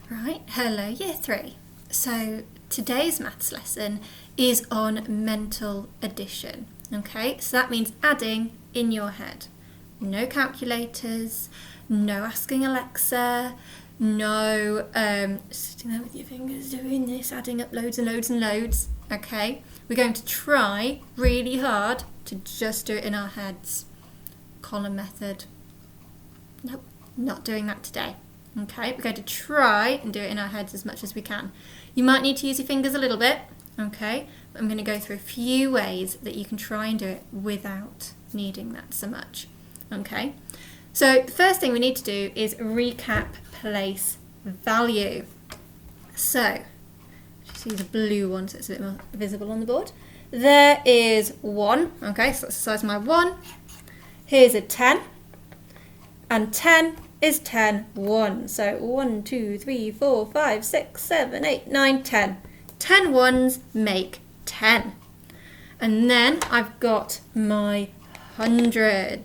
Right, hello Year 3. So today's maths lesson is on mental addition. Okay, so that means adding in your head. No calculators, no asking Alexa, no sitting there with your fingers doing this, adding up loads and loads and loads. Okay, we're going to try really hard to just do it in our heads. Column method. Nope, not doing that today. Okay, we're going to try and do it in our heads as much as we can. You might need to use your fingers a little bit, okay? But I'm going to go through a few ways that you can try and do it without needing that so much. Okay, so the first thing we need to do is recap place value. So, just use a blue one so it's a bit more visible on the board. There is 1, okay, so that's the size of my 1. Here's a 10, and 10 is 10 ones. So 1, 2, 3, 4, 5, 6, 7, 8, 9, 10. 10 ones make 10. And then I've got my 100.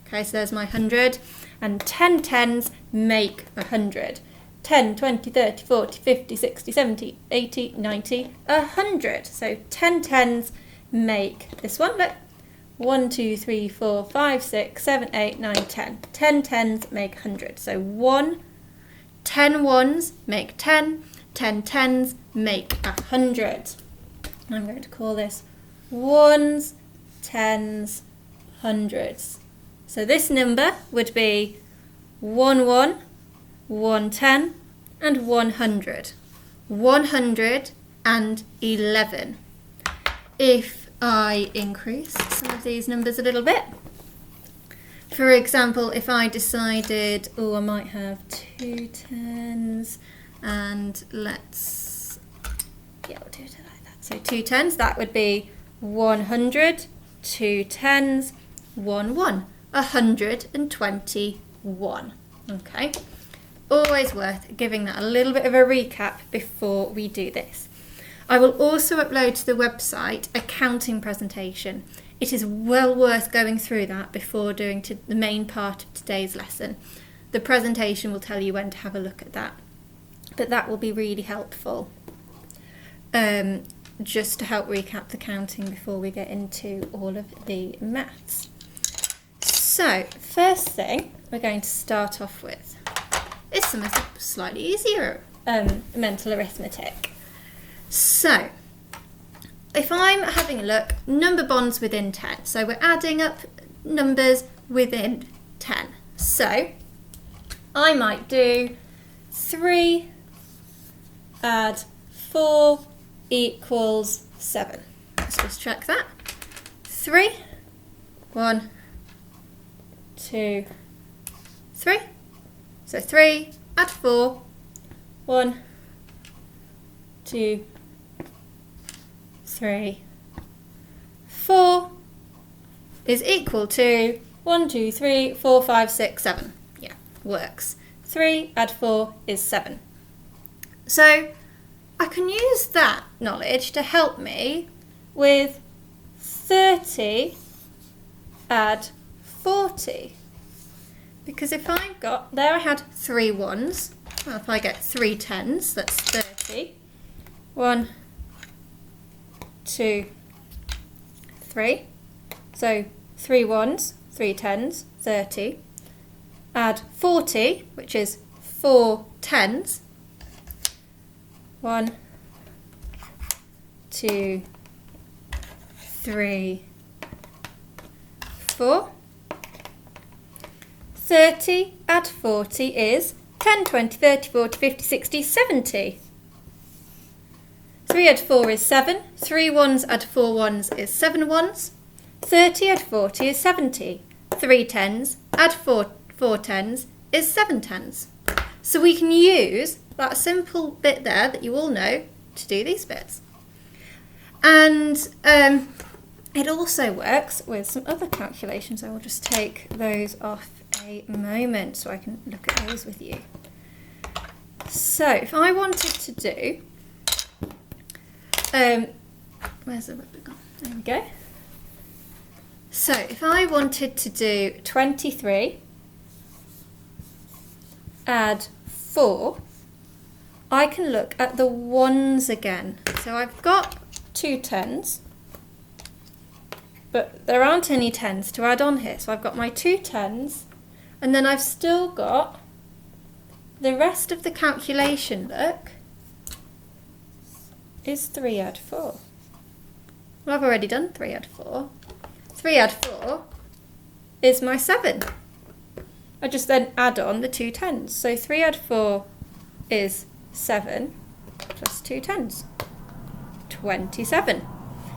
Okay, so there's my 100. And 10 tens make 100. 10, 20, 30, 40, 50, 60, 70, 80, 90, 100. So 10 tens make this one. Look. 1, 2, 3, 4, 5, 6, 7, 8, 9, 10. 10 tens make 100. So 10 ones make 10. 10 tens make 100. I'm going to call this ones, tens, hundreds. So this number would be 1, 1, 1, 10, and 100. 111. If I increase some of these numbers a little bit. For example, if I decided, I might have 2 tens and we'll do it like that. So 2 tens, that would be 100, 2 tens, 1, 1, 121. Okay, always worth giving that a little bit of a recap before we do this. I will also upload to the website a counting presentation. It is well worth going through that before doing the main part of today's lesson. The presentation will tell you when to have a look at that, but that will be really helpful just to help recap the counting before we get into all of the maths. So, first thing we're going to start off with is something slightly easier, mental arithmetic. So, if I'm having a look, number bonds within 10. So we're adding up numbers within 10. So, I might do 3 add 4 equals 7. Let's just check that. 3, 1, 2, 3. So 3 add 4, 1, 2, 3, 4 is equal to 1, 2, 3, 4, 5, 6, 7. Yeah, works. 3 add 4 is 7. So I can use that knowledge to help me with 30 add 40. Because if I've got, there I had 3 ones. Well, if I get 3 tens, that's 30. 1, 2, 3. So 3 ones, 3 tens, 30. Add 40, which is 4 tens. 1, 2, 3, 4. 30 add 40 is 10, 20, 30, 40, 50, 60, 70. 3 add 4 is 7. 3 ones add 4 ones is 7 ones. 30 add 40 is 70. 3 tens add 4 tens is 7 tens. So we can use that simple bit there that you all know to do these bits. And it also works with some other calculations. I will just take those off a moment so I can look at those with you. So if I wanted to do where's the rubber gone? There we go. So if I wanted to do 23 add 4 I can look at the ones again. So I've got 2 10s, but there aren't any 10s to add on here. So I've got my 2 10s, and then I've still got the rest of the calculation, look, is 3 add 4. Well, I've already done 3 add 4. 3 add 4 is my 7. I just then add on the 2 10s. So 3 add 4 is 7 plus 2 10s. 27.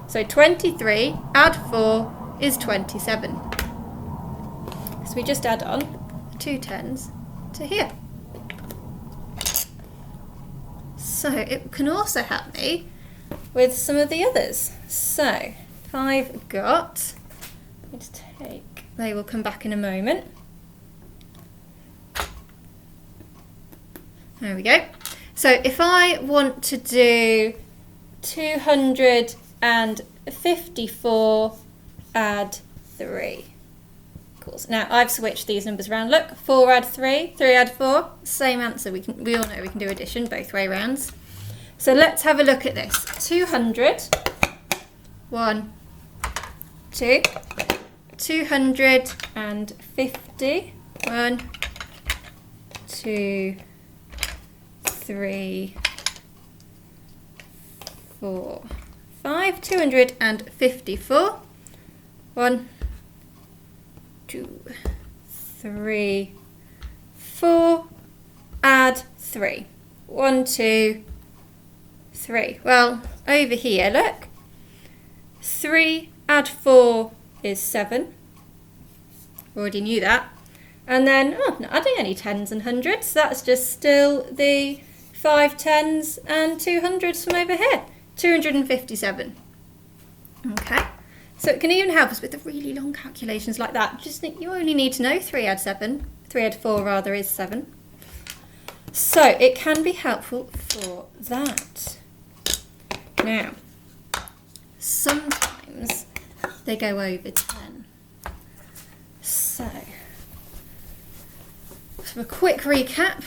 So 23 add 4 is 27. So we just add on the 2 10s to here. So it can also help me with some of the others. So if I've got, let's take, they will come back in a moment. There we go. So if I want to do 254 add 3. Cool. So now I've switched these numbers around. Look, 4 add 3, 3 add 4, same answer. We all know we can do addition both way rounds. So let's have a look at this. 200, 1, 2, 250, 1, 2, 3, 4, 5, 254, 1, 2, 3, 4, add 3, 1, 2, 3. Well, over here, look, 3 add 4 is 7. Already knew that. And then, not adding any 10s and 100s, so that's just still the 5 10s and 200s from over here. 257. Okay, so it can even help us with the really long calculations like that. Just think you only need to know 3 add 7, 3 add 4 rather is 7. So it can be helpful for that. Now, sometimes they go over 10. So, for a quick recap,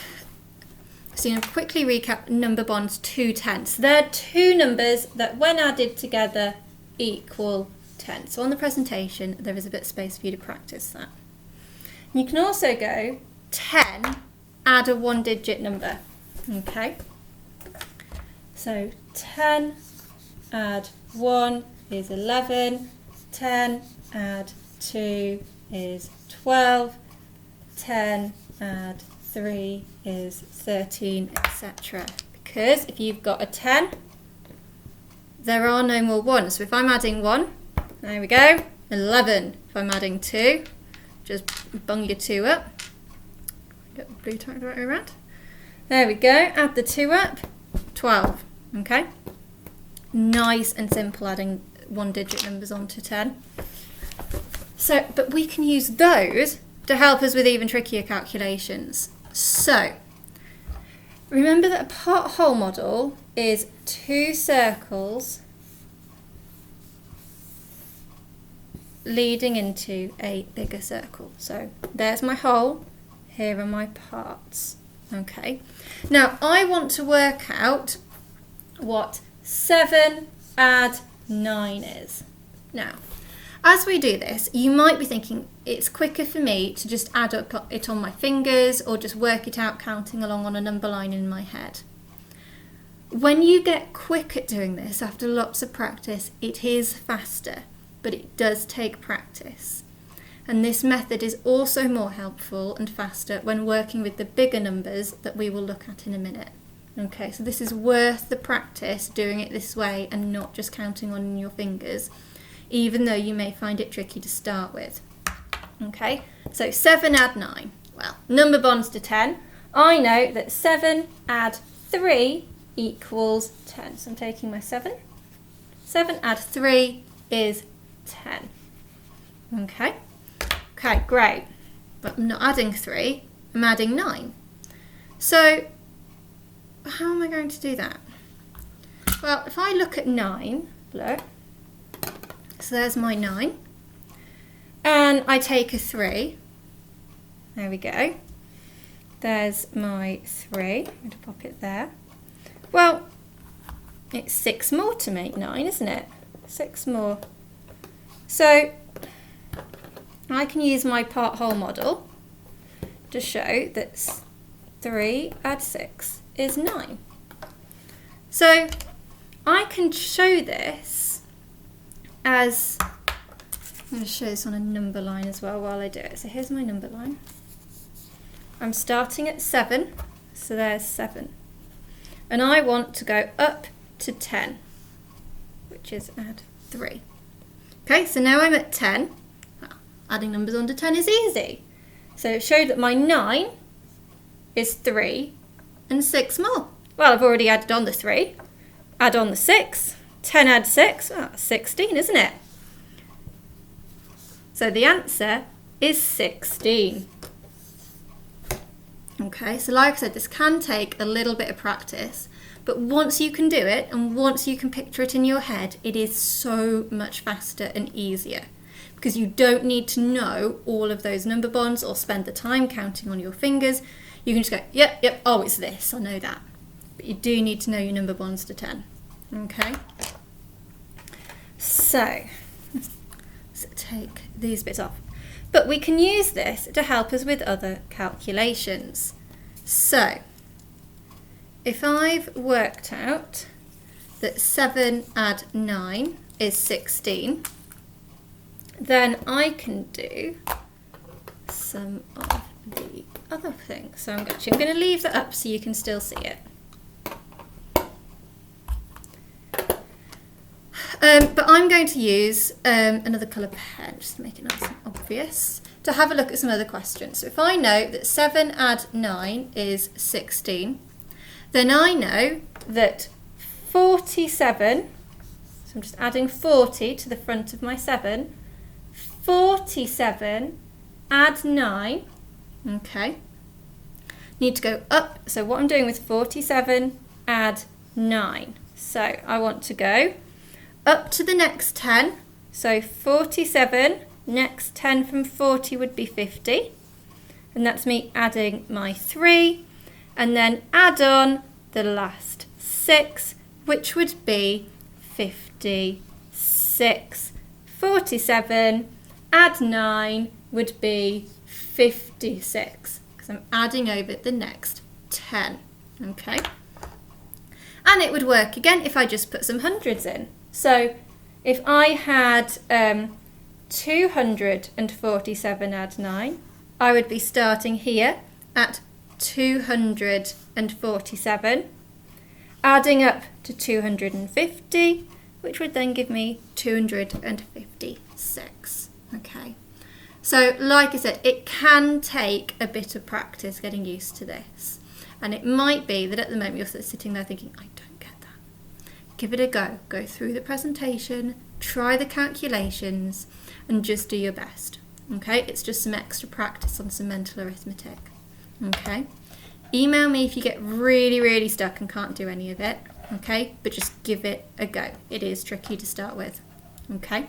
so you quickly recap number bonds 2 10s. They're two numbers that when added together equal 10. So on the presentation there is a bit of space for you to practice that. You can also go 10, add a 1-digit number. Okay, so 10 add 1 is 11, 10 add 2 is 12, 10 add 3 is 13, etc. Because if you've got a 10, there are no more 1s. So if I'm adding 1, there we go, 11. If I'm adding 2, just bung your 2 up. Get the blue tack the right way around. There we go, add the 2 up, 12. Okay, nice and simple adding 1-digit numbers onto 10. So, but we can use those to help us with even trickier calculations. So, remember that a pot-hole model is 2 circles leading into a bigger circle. So, there's my hole, here are my parts. Okay, now I want to work out what 7 add 9 is. Now, as we do this, you might be thinking it's quicker for me to just add up it on my fingers or just work it out counting along on a number line in my head. When you get quick at doing this after lots of practice, it is faster, but it does take practice. And this method is also more helpful and faster when working with the bigger numbers that we will look at in a minute. Okay, so this is worth the practice doing it this way and not just counting on your fingers, even though you may find it tricky to start with. Okay, so 7 add 9. Well, number bonds to 10. I know that 7 add 3 equals 10. So I'm taking my 7. 7 add 3 is 10. Okay, okay, great. But I'm not adding 3, I'm adding 9. So how am I going to do that? Well, if I look at 9, look, so there's my 9, and I take a 3, there we go, there's my 3, I'm going to pop it there, Well, it's 6 more to make 9, isn't it? 6 more. So I can use my part-whole model to show that 3 add 6 is 9. So I can show this as, I'm going to show this on a number line as well while I do it. So here's my number line. I'm starting at 7, so there's 7. And I want to go up to 10, which is add 3. Okay, so now I'm at 10. Well, adding numbers onto 10 is easy. So it showed that my 9 is 3 and 6 more. Well, I've already added on the 3. Add on the 6. 10 add 6. Oh, that's 16, isn't it? So the answer is 16. Okay, so like I said, this can take a little bit of practice, but once you can do it and once you can picture it in your head, it is so much faster and easier because you don't need to know all of those number bonds or spend the time counting on your fingers. You can just go, yep, oh, it's this, I know that. But you do need to know your number bonds to 10. Okay, so let's take these bits off. But we can use this to help us with other calculations. So, if I've worked out that 7 add 9 is 16, then I can do some of the other things. So I'm going to leave that up so you can still see it. But I'm going to use another colour pen, just to make it nice and obvious, to have a look at some other questions. So if I know that 7 add 9 is 16, then I know that 47, so I'm just adding 40 to the front of my 7, 47 add 9, okay, need to go up, so what I'm doing with 47 add 9, so I want to go up to the next 10, so 47, next 10 from 40 would be 50, and that's me adding my 3, and then add on the last 6, which would be 56. 47, add 9 would be 56, because I'm adding over the next 10, okay? And it would work again if I just put some hundreds in. So if I had 247 add 9, I would be starting here at 247, adding up to 250, which would then give me 256. Okay. So like I said, it can take a bit of practice getting used to this. And it might be that at the moment you're sitting there thinking, I don't get that. Give it a go. Go through the presentation, try the calculations, and just do your best. Okay, it's just some extra practice on some mental arithmetic. Okay, email me if you get really, really stuck and can't do any of it. Okay, but just give it a go. It is tricky to start with. Okay.